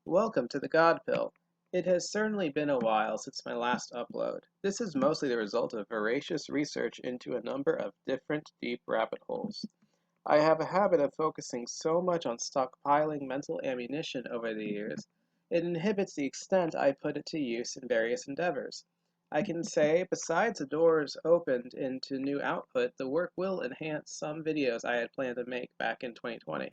Welcome to the God Pill. It has certainly been a while since my last upload. This is mostly the result of voracious research into a number of different deep rabbit holes. I have a habit of focusing so much on stockpiling mental ammunition over the years, it inhibits the extent I put it to use in various endeavors. I can say, besides the doors opened into new output, the work will enhance some videos I had planned to make back in 2020.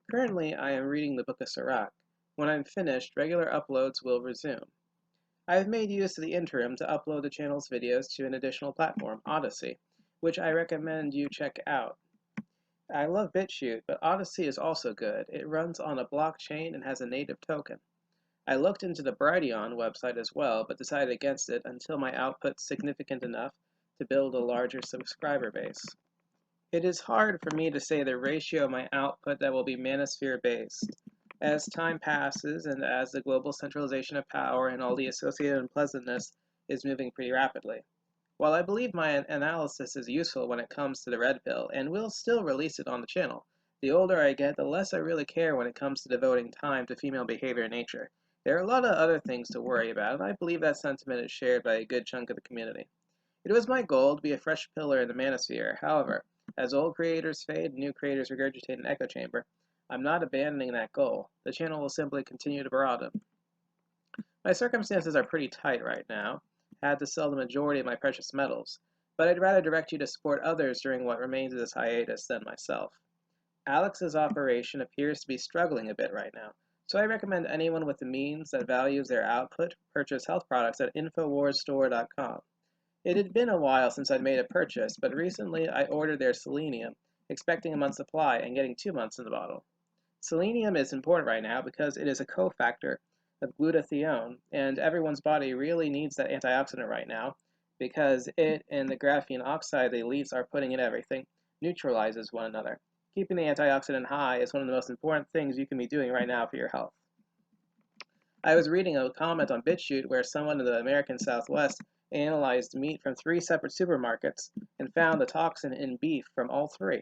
Currently, I am reading the Book of Sirach. When I'm finished, regular uploads will resume. I have made use of the interim to upload the channel's videos to an additional platform, Odyssey, which I recommend you check out. I love BitChute, but Odyssey is also good. It runs on a blockchain and has a native token. I looked into the Brighteon website as well, but decided against it until my output's significant enough to build a larger subscriber base. It is hard for me to say the ratio of my output that will be manosphere-based. As time passes and as the global centralization of power and all the associated unpleasantness is moving pretty rapidly. While I believe my analysis is useful when it comes to the red pill, and will still release it on the channel, the older I get, the less I really care when it comes to devoting time to female behavior and nature. There are a lot of other things to worry about, and I believe that sentiment is shared by a good chunk of the community. It was my goal to be a fresh pillar in the manosphere. However, as old creators fade and new creators regurgitate an echo chamber, I'm not abandoning that goal. The channel will simply continue to broaden. My circumstances are pretty tight right now. Had to sell the majority of my precious metals, but I'd rather direct you to support others during what remains of this hiatus than myself. Alex's operation appears to be struggling a bit right now, so I recommend anyone with the means that values their output purchase health products at InfoWarsStore.com. It had been a while since I'd made a purchase, but recently I ordered their selenium, expecting a month's supply and getting 2 months in the bottle. Selenium is important right now because it is a cofactor of glutathione, and everyone's body really needs that antioxidant right now because it and the graphene oxide the elites are putting in everything neutralizes one another. Keeping the antioxidant high is one of the most important things you can be doing right now for your health. I was reading a comment on BitChute where someone in the American Southwest analyzed meat from 3 separate supermarkets and found the toxin in beef from all 3.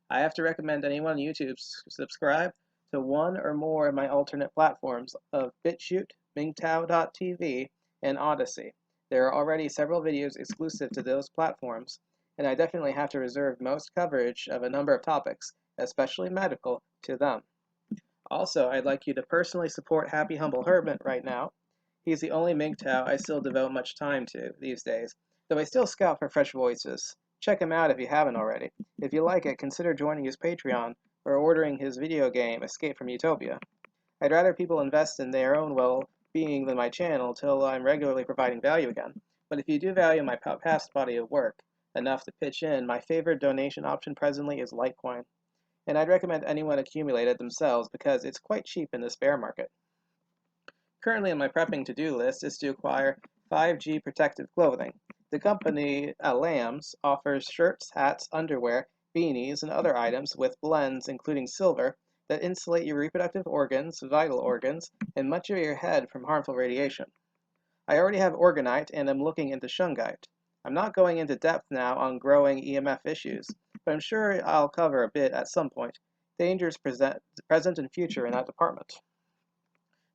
I have to recommend anyone on YouTube subscribe to one or more of my alternate platforms of BitChute, Mingtao.tv, and Odyssey. There are already several videos exclusive to those platforms, and I definitely have to reserve most coverage of a number of topics, especially medical, to them. Also, I'd like you to personally support Happy Humble Hermit right now. He's the only MGTOW I still devote much time to these days, though I still scout for fresh voices. Check him out if you haven't already. If you like it, consider joining his Patreon or ordering his video game, Escape from Utopia. I'd rather people invest in their own well-being than my channel till I'm regularly providing value again. But if you do value my past body of work enough to pitch in, my favorite donation option presently is Litecoin. And I'd recommend anyone accumulate it themselves because it's quite cheap in this bear market. Currently on my prepping to-do list is to acquire 5G protective clothing. The company Lambs offers shirts, hats, underwear, beanies, and other items with blends including silver that insulate your reproductive organs, vital organs, and much of your head from harmful radiation. I already have orgonite and am looking into shungite. I'm not going into depth now on growing EMF issues, but I'm sure I'll cover a bit at some point. Dangers present and future in that department.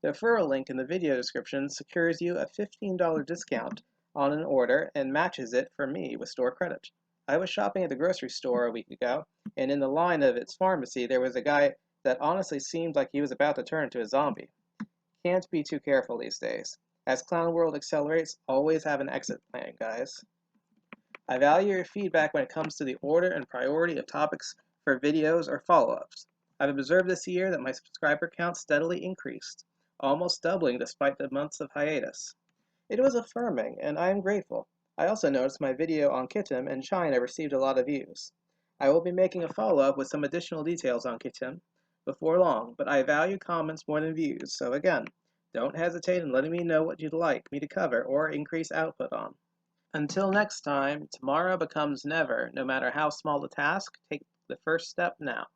The referral link in the video description secures you a $15 discount on an order and matches it for me with store credit. I was shopping at the grocery store a week ago, and in the line of its pharmacy there was a guy that honestly seemed like he was about to turn into a zombie. Can't be too careful these days. As Clown World accelerates, always have an exit plan, guys. I value your feedback when it comes to the order and priority of topics for videos or follow-ups. I've observed this year that my subscriber count steadily increased, almost doubling despite the months of hiatus. It was affirming, and I am grateful. I also noticed my video on Kittim and China received a lot of views. I will be making a follow-up with some additional details on Kittim before long, but I value comments more than views, so again, don't hesitate in letting me know what you'd like me to cover or increase output on. Until next time, tomorrow becomes never. No matter how small the task, take the first step now.